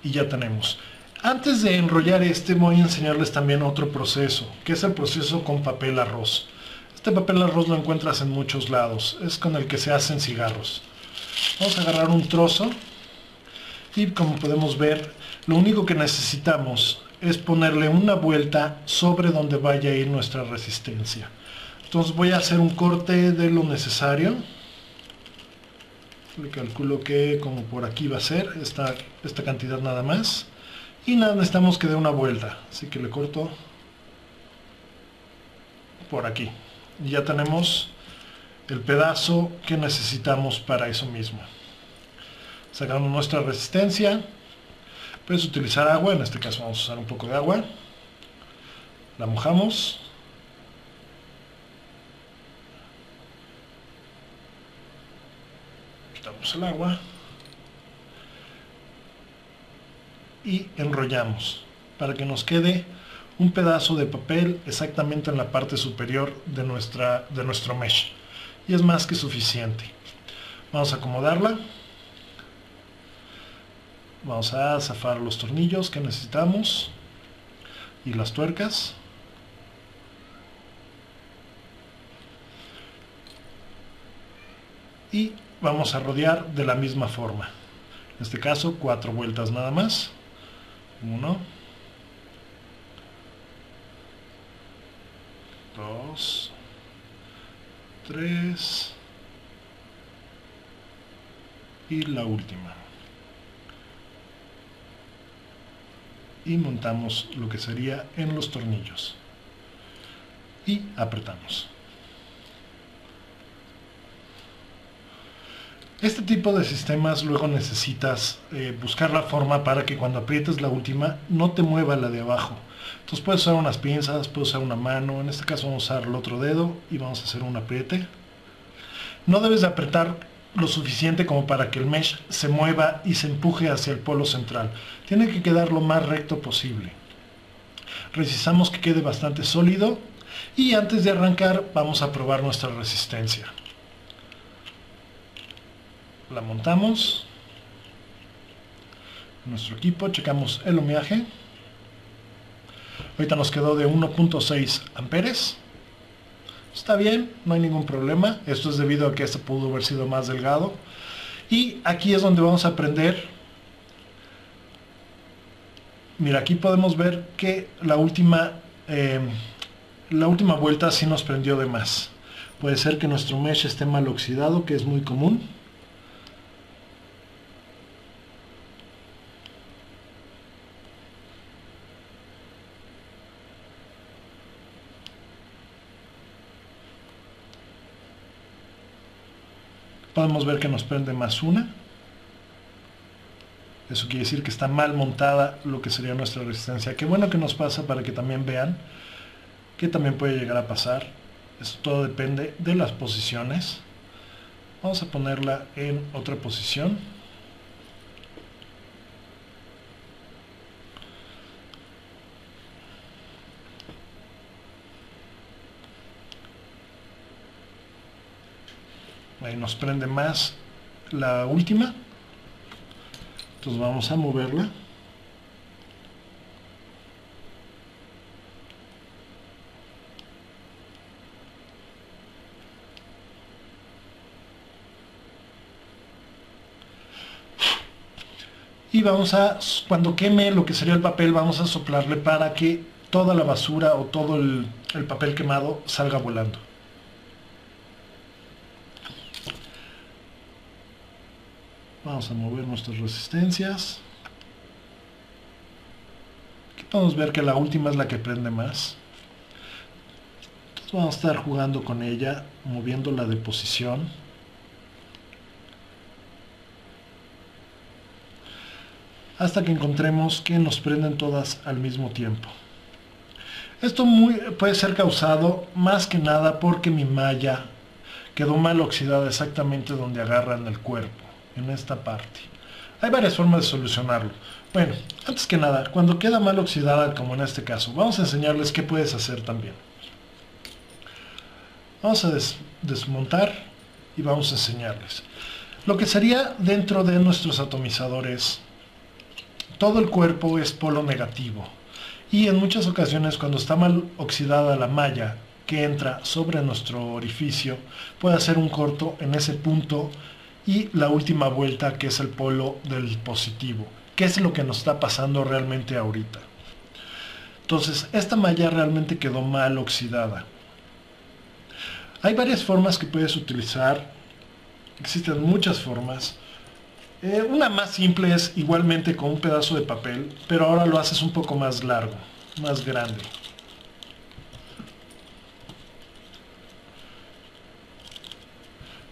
Y ya tenemos. Antes de enrollar voy a enseñarles también otro proceso, que es el proceso con papel arroz. Este papel arroz lo encuentras en muchos lados. Es con el que se hacen cigarros. Vamos a agarrar un trozo. Y como podemos ver, lo único que necesitamos es ponerle una vuelta sobre donde vaya a ir nuestra resistencia. Entonces voy a hacer un corte de lo necesario. Le calculo que como por aquí va a ser esta cantidad nada más. Y nada, necesitamos que dé una vuelta. Así que le corto por aquí. Y ya tenemos el pedazo que necesitamos para eso mismo. Sacamos nuestra resistencia. Puedes utilizar agua, en este caso vamos a usar un poco de agua. La mojamos. Quitamos el agua. Y enrollamos para que nos quede un pedazo de papel exactamente en la parte superior de nuestro mesh. Y es más que suficiente. Vamos a acomodarla. Vamos a zafar los tornillos que necesitamos y las tuercas. Y vamos a rodear de la misma forma. En este caso 4 vueltas nada más. 1, 2, 3 y la última. Y montamos lo que sería en los tornillos y apretamos. Este tipo de sistemas luego necesitas buscar la forma para que cuando aprietes la última no te mueva la de abajo. Entonces puedes usar unas pinzas, puedes usar una mano. En este caso vamos a usar el otro dedo y vamos a hacer un apriete. No debes de apretar lo suficiente como para que el mesh se mueva y se empuje hacia el polo central. Tiene que quedar lo más recto posible. Revisamos que quede bastante sólido y antes de arrancar vamos a probar nuestra resistencia. La montamos. Nuestro equipo, checamos el ohmiaje. Ahorita nos quedó de 1.6 amperes. Está bien, no hay ningún problema. Esto es debido a que este pudo haber sido más delgado. Y aquí es donde vamos a aprender. Mira, aquí podemos ver que la última vuelta sí nos prendió de más. Puede ser que nuestro mesh esté mal oxidado, que es muy común. Podemos ver que nos prende más una. Eso quiere decir que está mal montada lo que sería nuestra resistencia. Qué bueno que nos pasa para que también vean que también puede llegar a pasar. Esto todo depende de las posiciones. Vamos a ponerla en otra posición. Ahí nos prende más la última. Entonces vamos a moverla. Y vamos a, cuando queme lo que sería el papel, vamos a soplarle para que toda la basura o todo el papel quemado salga volando. Vamos a mover nuestras resistencias. Aquí podemos ver que la última es la que prende más. Entonces vamos a estar jugando con ella, moviéndola de posición. Hasta que encontremos que nos prenden todas al mismo tiempo. Esto puede ser causado más que nada porque mi malla quedó mal oxidada exactamente donde agarran el cuerpo, en esta parte. Hay varias formas de solucionarlo. Bueno, antes que nada, cuando queda mal oxidada, como en este caso, vamos a enseñarles qué puedes hacer también. Vamos a desmontar y vamos a enseñarles. Lo que sería dentro de nuestros atomizadores, todo el cuerpo es polo negativo. Y en muchas ocasiones cuando está mal oxidada la malla que entra sobre nuestro orificio, puede hacer un corto en ese punto y la última vuelta, que es el polo del positivo, que es lo que nos está pasando realmente ahorita. Entonces esta malla realmente quedó mal oxidada. Hay varias formas que puedes utilizar, existen muchas formas. Una más simple es igualmente con un pedazo de papel, pero ahora lo haces un poco más largo, más grande.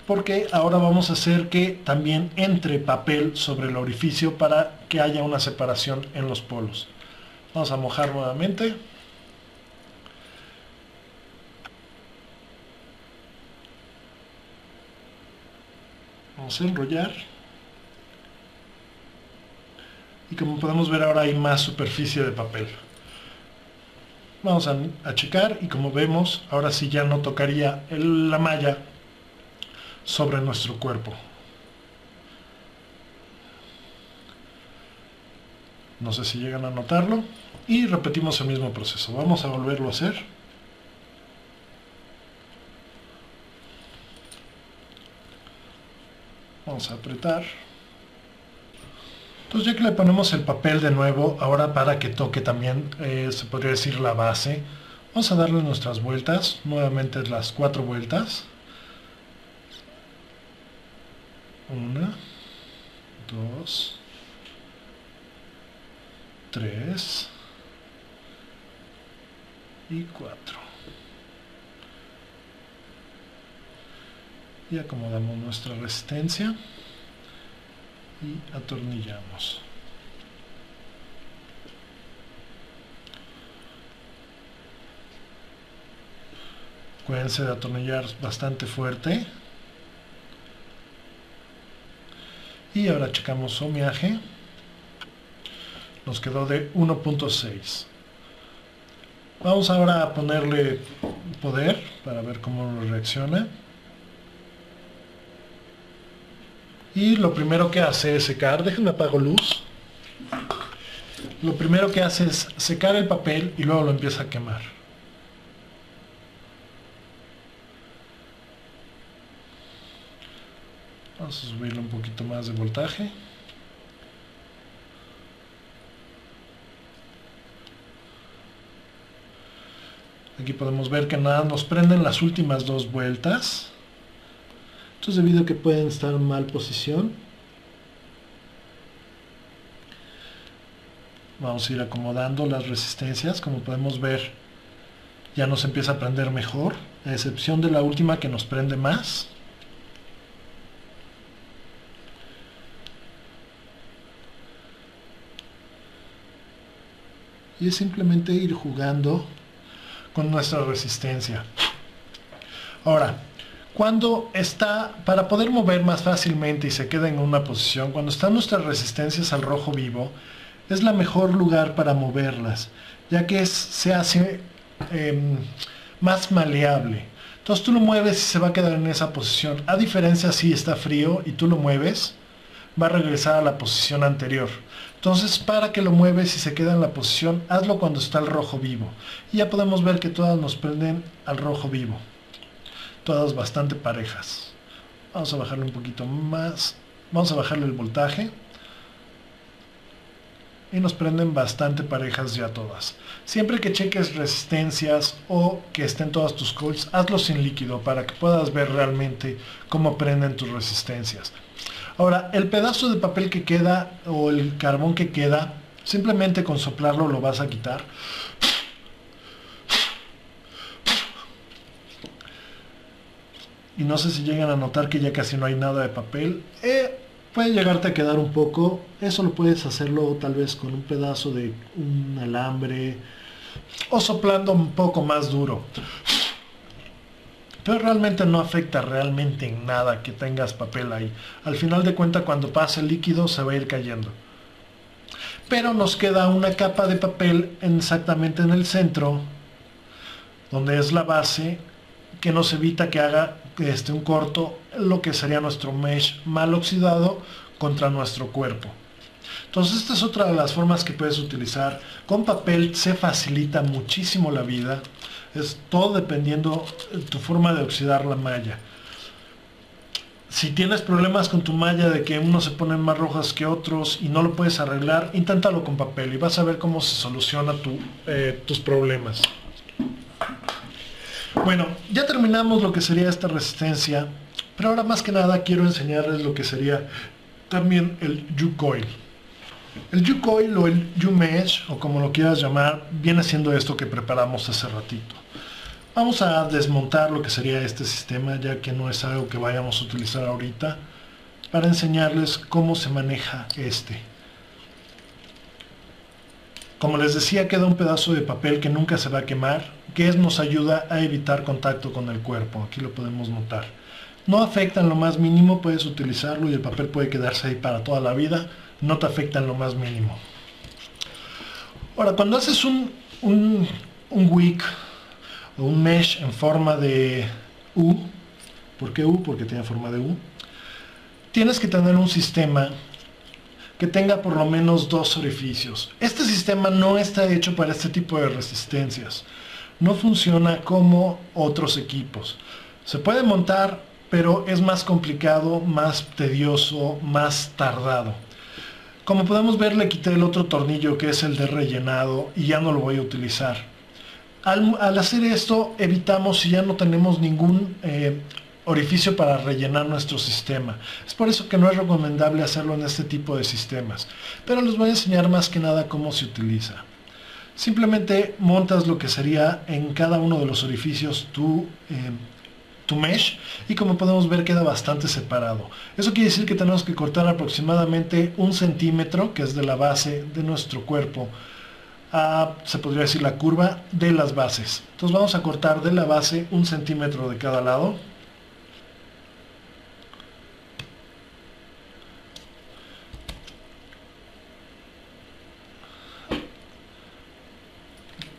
Porque ahora vamos a hacer que también entre papel sobre el orificio para que haya una separación en los polos. Vamos a mojar nuevamente. Vamos a enrollar. Y como podemos ver ahora hay más superficie de papel. Vamos a checar y como vemos ahora sí ya no tocaría la malla sobre nuestro cuerpo. No sé si llegan a notarlo. Y repetimos el mismo proceso. Vamos a volverlo a hacer. Vamos a apretar. Entonces ya que le ponemos el papel de nuevo, ahora para que toque también, se podría decir la base, vamos a darle nuestras vueltas, nuevamente las 4 vueltas. 1, 2, 3 y 4. Y acomodamos nuestra resistencia y atornillamos. Acuérdense de atornillar bastante fuerte. Y ahora checamos somiaje. Nos quedó de 1.6. Vamos ahora a ponerle poder para ver cómo reacciona. Y lo primero que hace es secar. Déjenme apago luz. Lo primero que hace es secar el papel y luego lo empieza a quemar. Vamos a subirle un poquito más de voltaje. Aquí podemos ver que nada nos prenden las últimas 2 vueltas. Esto es debido a que pueden estar en mal posición. Vamos a ir acomodando las resistencias. Como podemos ver, ya nos empieza a prender mejor, a excepción de la última que nos prende más. Y es simplemente ir jugando con nuestra resistencia. Ahora, para poder mover más fácilmente y se queda en una posición, cuando están nuestras resistencias al rojo vivo, es el mejor lugar para moverlas, ya que se hace más maleable. Entonces tú lo mueves y se va a quedar en esa posición. A diferencia si está frío y tú lo mueves, va a regresar a la posición anterior. Entonces, para que lo mueves y se queda en la posición, hazlo cuando está el rojo vivo. Y ya podemos ver que todas nos prenden al rojo vivo. Todas bastante parejas. Vamos a bajarle un poquito más. Vamos a bajarle el voltaje. Y nos prenden bastante parejas ya todas. Siempre que cheques resistencias o que estén todas tus coils, hazlo sin líquido para que puedas ver realmente cómo prenden tus resistencias. Ahora, el pedazo de papel que queda o el carbón que queda, simplemente con soplarlo lo vas a quitar. Y no sé si llegan a notar que ya casi no hay nada de papel. Puede llegarte a quedar un poco. Eso lo puedes hacerlo tal vez con un pedazo de un alambre o soplando un poco más duro. Pero realmente no afecta realmente en nada que tengas papel ahí. Al final de cuentas, cuando pase el líquido se va a ir cayendo. Pero nos queda una capa de papel exactamente en el centro, donde es la base, que nos evita que haga un corto, lo que sería nuestro mesh mal oxidado contra nuestro cuerpo. Entonces esta es otra de las formas que puedes utilizar. Con papel se facilita muchísimo la vida. Es todo dependiendo de tu forma de oxidar la malla. Si tienes problemas con tu malla de que unos se ponen más rojas que otros y no lo puedes arreglar, inténtalo con papel y vas a ver cómo se soluciona tus problemas. Bueno, ya terminamos lo que sería esta resistencia, pero ahora más que nada quiero enseñarles lo que sería también el U-Coil. El U-Coil o el U-Mesh, o como lo quieras llamar, viene siendo esto que preparamos hace ratito. Vamos a desmontar lo que sería este sistema, ya que no es algo que vayamos a utilizar ahorita, para enseñarles cómo se maneja este. Como les decía, queda un pedazo de papel que nunca se va a quemar, que nos ayuda a evitar contacto con el cuerpo. Aquí lo podemos notar. No afecta en lo más mínimo, puedes utilizarlo y el papel puede quedarse ahí para toda la vida. No te afecta en lo más mínimo. Ahora, cuando haces un wick o un mesh en forma de U, ¿por qué U? Porque tiene forma de U. Tienes que tener un sistema que tenga por lo menos 2 orificios. Este sistema no está hecho para este tipo de resistencias. No funciona como otros equipos. Se puede montar, pero es más complicado, más tedioso, más tardado. Como podemos ver, le quité el otro tornillo que es el de rellenado y ya no lo voy a utilizar. Al hacer esto, evitamos si ya no tenemos ningún orificio para rellenar nuestro sistema. Es por eso que no es recomendable hacerlo en este tipo de sistemas. Pero les voy a enseñar más que nada cómo se utiliza. Simplemente montas lo que sería en cada uno de los orificios tu mesh y como podemos ver queda bastante separado. Eso quiere decir que tenemos que cortar aproximadamente 1 centímetro, que es de la base de nuestro cuerpo, se podría decir la curva de las bases. Entonces vamos a cortar de la base 1 centímetro de cada lado.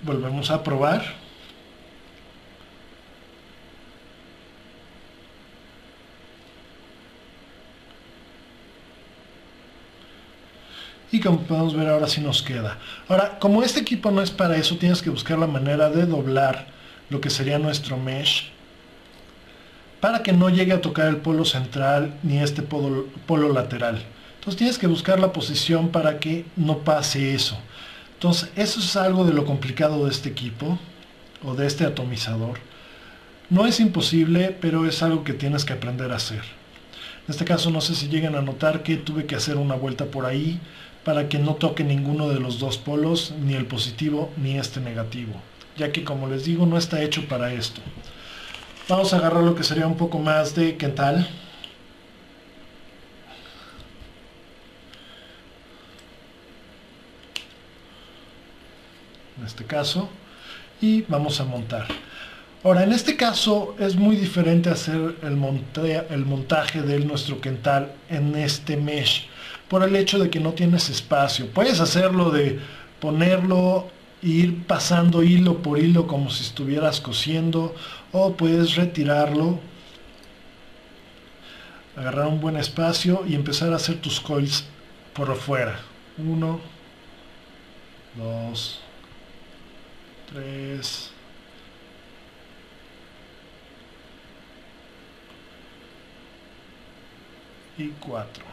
Volvemos a probar. Y como podemos ver ahora sí nos queda. Ahora, como este equipo no es para eso, tienes que buscar la manera de doblar lo que sería nuestro mesh para que no llegue a tocar el polo central ni este polo lateral. Entonces tienes que buscar la posición para que no pase eso. Entonces eso es algo de lo complicado de este equipo o de este atomizador. No es imposible, pero es algo que tienes que aprender a hacer. En este caso no sé si llegan a notar que tuve que hacer una vuelta por ahí para que no toque ninguno de los dos polos, ni el positivo ni este negativo, ya que como les digo no está hecho para esto. Vamos a agarrar lo que sería un poco más de quental. En este caso, y vamos a montar. Ahora, en este caso es muy diferente hacer el montaje de nuestro quental en este mesh, por el hecho de que no tienes espacio. Puedes hacerlo de ponerlo e ir pasando hilo por hilo como si estuvieras cosiendo, o puedes retirarlo, agarrar un buen espacio y empezar a hacer tus coils por afuera. 1, 2, 3, y 4.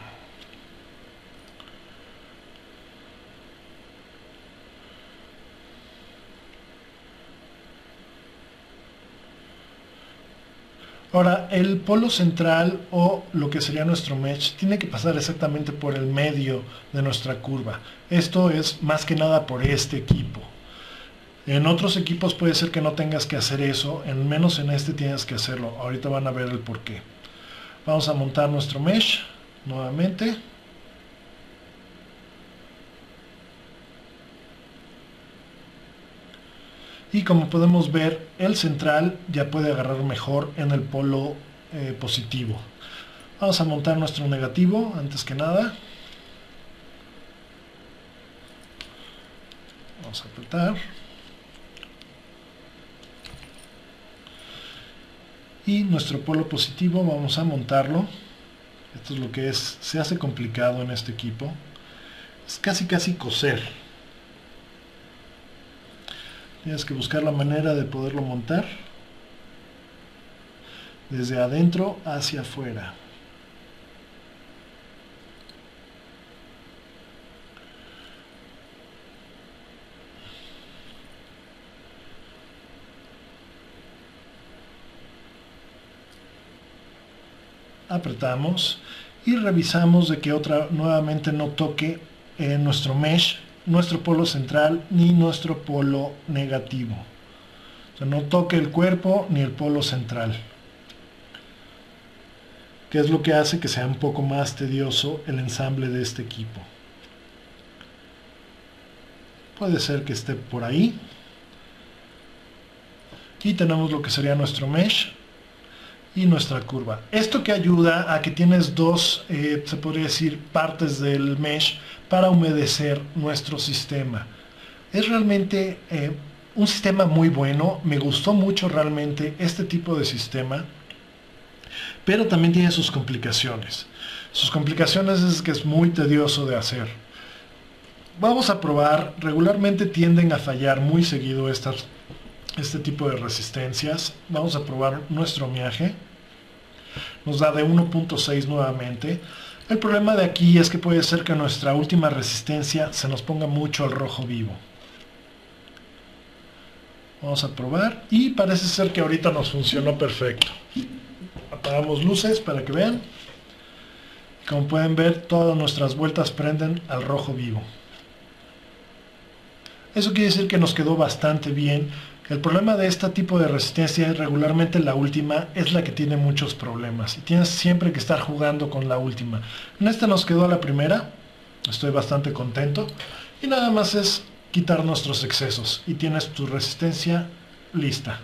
Ahora, el polo central o lo que sería nuestro mesh tiene que pasar exactamente por el medio de nuestra curva. Esto es más que nada por este equipo. En otros equipos puede ser que no tengas que hacer eso, menos en este tienes que hacerlo. Ahorita van a ver el porqué. Vamos a montar nuestro mesh nuevamente. Y como podemos ver, el central ya puede agarrar mejor en el polo positivo. Vamos a montar nuestro negativo antes que nada. Vamos a apretar. Y nuestro polo positivo vamos a montarlo. Esto es lo que se hace complicado en este equipo. Es casi coser. Tienes que buscar la manera de poderlo montar desde adentro hacia afuera. Apretamos y revisamos de que nuevamente no toque nuestro mesh, nuestro polo central ni nuestro polo negativo. O sea, no toque el cuerpo ni el polo central, que es lo que hace que sea un poco más tedioso el ensamble de este equipo. Puede ser que esté por ahí. Y tenemos lo que sería nuestro mesh y nuestra curva. Esto que ayuda a que tienes dos, se podría decir, partes del mesh para humedecer nuestro sistema. Es realmente un sistema muy bueno. Me gustó mucho realmente este tipo de sistema, pero también tiene sus complicaciones. Sus complicaciones es que es muy tedioso de hacer. Vamos a probar. Regularmente tienden a fallar muy seguido este tipo de resistencias. Vamos a probar nuestro miaje. Nos da de 1.6 nuevamente. El problema de aquí es que puede ser que nuestra última resistencia se nos ponga mucho al rojo vivo. Vamos a probar y parece ser que ahorita nos funcionó perfecto. Apagamos luces para que vean. Como pueden ver, todas nuestras vueltas prenden al rojo vivo. Eso quiere decir que nos quedó bastante bien. El problema de este tipo de resistencia es regularmente la última es la que tiene muchos problemas. Y tienes siempre que estar jugando con la última. En esta nos quedó la primera. Estoy bastante contento. Y nada más es quitar nuestros excesos. Y tienes tu resistencia lista.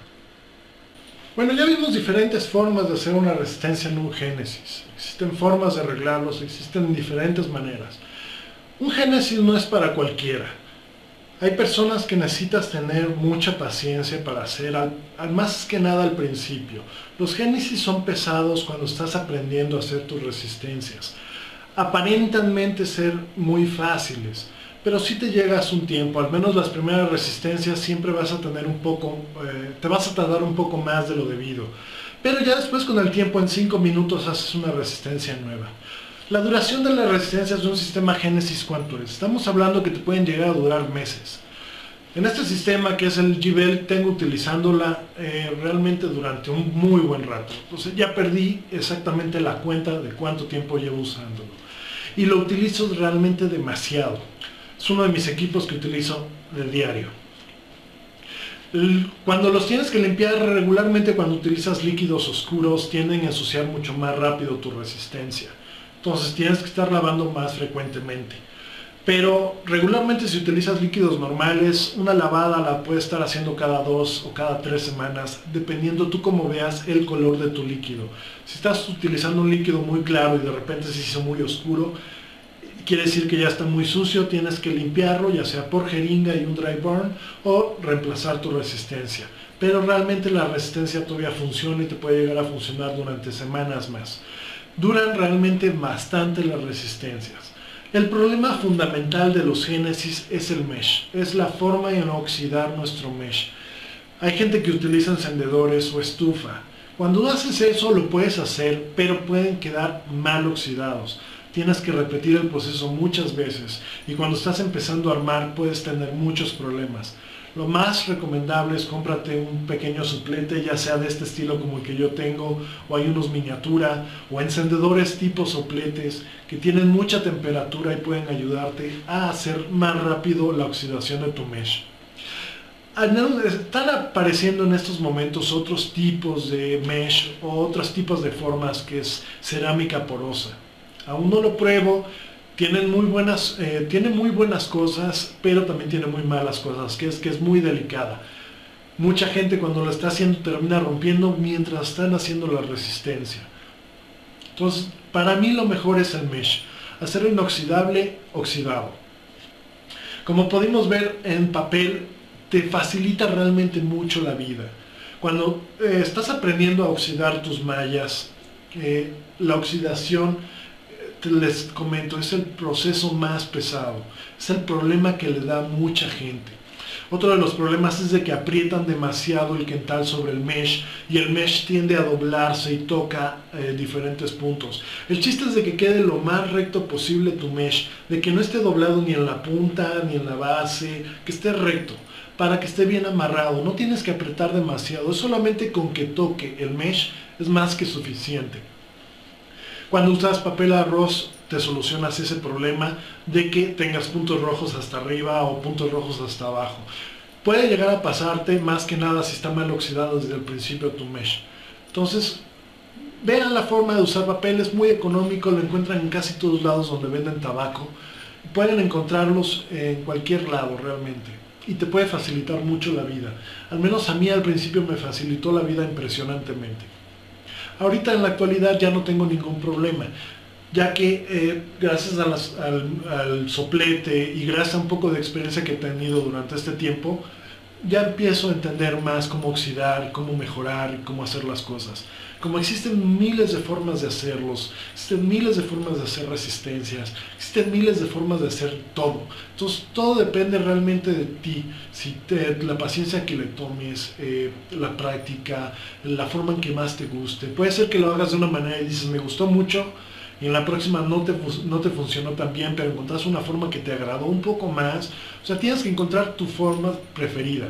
Bueno, ya vimos diferentes formas de hacer una resistencia en un génesis. Existen formas de arreglarlos, existen diferentes maneras. Un génesis no es para cualquiera. Hay personas que necesitas tener mucha paciencia para hacer, más que nada al principio. Los génesis son pesados cuando estás aprendiendo a hacer tus resistencias. Aparentemente ser muy fáciles, pero si te llegas un tiempo, al menos las primeras resistencias siempre vas a tener te vas a tardar un poco más de lo debido. pero ya después con el tiempo en 5 minutos haces una resistencia nueva. La duración de las resistencias de un sistema Génesis, ¿cuánto es? Estamos hablando que te pueden llegar a durar meses. En este sistema que es el G-Bell, tengo utilizándola realmente durante un muy buen rato. Entonces ya perdí exactamente la cuenta de cuánto tiempo llevo usándolo. Y lo utilizo realmente demasiado. Es uno de mis equipos que utilizo de diario. Cuando los tienes que limpiar regularmente, cuando utilizas líquidos oscuros, tienden a ensuciar mucho más rápido tu resistencia. Entonces tienes que estar lavando más frecuentemente. Pero regularmente si utilizas líquidos normales, una lavada la puedes estar haciendo cada 2 o cada 3 semanas, dependiendo tú cómo veas el color de tu líquido. Si estás utilizando un líquido muy claro y de repente se hizo muy oscuro, quiere decir que ya está muy sucio, tienes que limpiarlo, ya sea por jeringa y un dry burn, o reemplazar tu resistencia. Pero realmente la resistencia todavía funciona y te puede llegar a funcionar durante semanas más. Duran realmente bastante las resistencias. El problema fundamental de los Génesis es el mesh, es la forma de no oxidar nuestro mesh. Hay gente que utiliza encendedores o estufa. Cuando haces eso lo puedes hacer, pero pueden quedar mal oxidados. Tienes que repetir el proceso muchas veces y cuando estás empezando a armar puedes tener muchos problemas. Lo más recomendable es cómprate un pequeño suplente, ya sea de este estilo como el que yo tengo, o hay unos miniatura, o encendedores tipo sopletes que tienen mucha temperatura y pueden ayudarte a hacer más rápido la oxidación de tu mesh. Están apareciendo en estos momentos otros tipos de mesh o otros tipos de formas que es cerámica porosa. Aún no lo pruebo. Tiene muy buenas cosas, pero también tiene muy malas cosas, que es muy delicada. Mucha gente cuando lo está haciendo termina rompiendo mientras están haciendo la resistencia. Entonces, para mí lo mejor es el mesh. Hacerlo inoxidable, oxidado. Como pudimos ver en papel, te facilita realmente mucho la vida. Cuando estás aprendiendo a oxidar tus mallas, la oxidación, les comento, es el proceso más pesado, es el problema que le da a mucha gente. Otro de los problemas es de que aprietan demasiado el quental sobre el mesh y el mesh tiende a doblarse y toca diferentes puntos. El chiste es de que quede lo más recto posible tu mesh, de que no esté doblado ni en la punta ni en la base, que esté recto para que esté bien amarrado. No tienes que apretar demasiado, es solamente con que toque el mesh es más que suficiente. Cuando usas papel arroz te solucionas ese problema de que tengas puntos rojos hasta arriba o puntos rojos hasta abajo. Puede llegar a pasarte más que nada si está mal oxidado desde el principio tu mesh. Entonces, vean la forma de usar papel, es muy económico, lo encuentran en casi todos lados donde venden tabaco. Pueden encontrarlos en cualquier lado realmente y te puede facilitar mucho la vida. Al menos a mí al principio me facilitó la vida impresionantemente. Ahorita en la actualidad ya no tengo ningún problema, ya que gracias al soplete y gracias a un poco de experiencia que he tenido durante este tiempo, ya empiezo a entender más cómo oxidar, cómo mejorar, cómo hacer las cosas. Como existen miles de formas de hacerlos, existen miles de formas de hacer resistencias, existen miles de formas de hacer todo. Entonces todo depende realmente de ti, la paciencia que le tomes, la práctica, la forma en que más te guste. Puede ser que lo hagas de una manera y dices, me gustó mucho, y en la próxima no te funcionó tan bien, pero encontraste una forma que te agradó un poco más. O sea, tienes que encontrar tu forma preferida.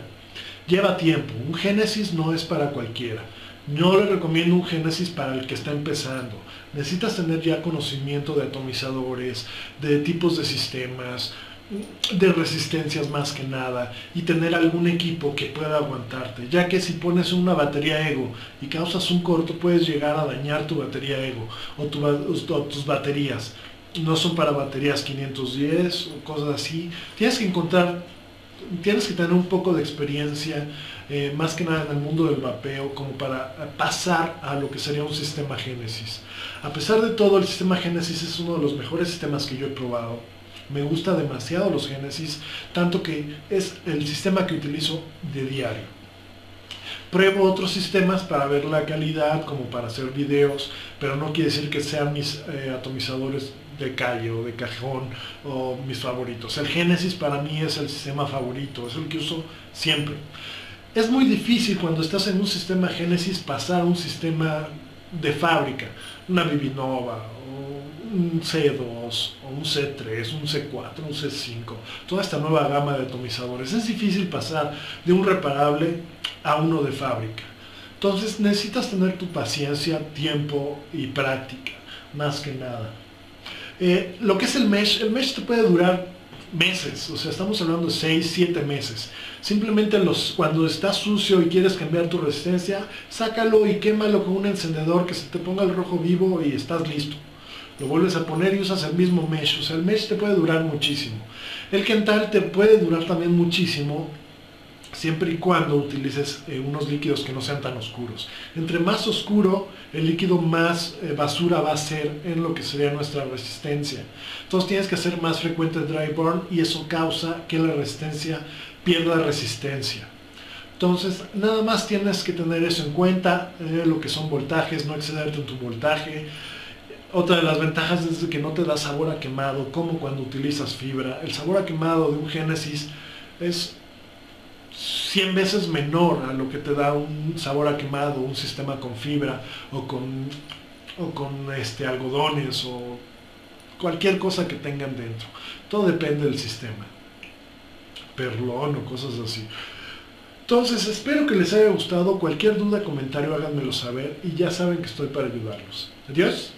Lleva tiempo, un Génesis no es para cualquiera. No le recomiendo un Génesis para el que está empezando. Necesitas tener ya conocimiento de atomizadores, de tipos de sistemas, de resistencias más que nada, y tener algún equipo que pueda aguantarte, ya que si pones una batería Ego y causas un corto puedes llegar a dañar tu batería Ego o tus baterías. No son para baterías 510 o cosas así. Tienes que tener un poco de experiencia, más que nada en el mundo del vapeo, como para pasar a lo que sería un sistema Génesis. A pesar de todo, el sistema Génesis es uno de los mejores sistemas que yo he probado. Me gusta demasiado los Génesis, tanto que es el sistema que utilizo de diario. Pruebo otros sistemas para ver la calidad, como para hacer videos, pero no quiere decir que sean mis atomizadores de calle o de cajón o mis favoritos. El Génesis para mí es el sistema favorito, es el que uso siempre. Es muy difícil cuando estás en un sistema Genesis pasar a un sistema de fábrica, una Vivinova, o un C2, o un C3, un C4, un C5, toda esta nueva gama de atomizadores. Es difícil pasar de un reparable a uno de fábrica. Entonces necesitas tener tu paciencia, tiempo y práctica, más que nada. Lo que es el mesh te puede durar meses, o sea, estamos hablando de 6, 7 meses. Simplemente cuando está sucio y quieres cambiar tu resistencia, sácalo y quémalo con un encendedor que se te ponga el rojo vivo y estás listo. Lo vuelves a poner y usas el mismo mesh, o sea, el mesh te puede durar muchísimo. El Kental te puede durar también muchísimo, siempre y cuando utilices unos líquidos que no sean tan oscuros. Entre más oscuro el líquido, más basura va a ser en lo que sería nuestra resistencia. Entonces tienes que hacer más frecuente dry burn y eso causa que la resistencia pierda resistencia. Entonces nada más tienes que tener eso en cuenta, lo que son voltajes, no excederte en tu voltaje. Otra de las ventajas es que no te da sabor a quemado como cuando utilizas fibra. El sabor a quemado de un Genesis es 100 veces menor a lo que te da un sabor a quemado, un sistema con fibra o con algodones o cualquier cosa que tengan dentro. Todo depende del sistema, perlón o cosas así. Entonces espero que les haya gustado. Cualquier duda, comentario, háganmelo saber y ya saben que estoy para ayudarlos. Adiós.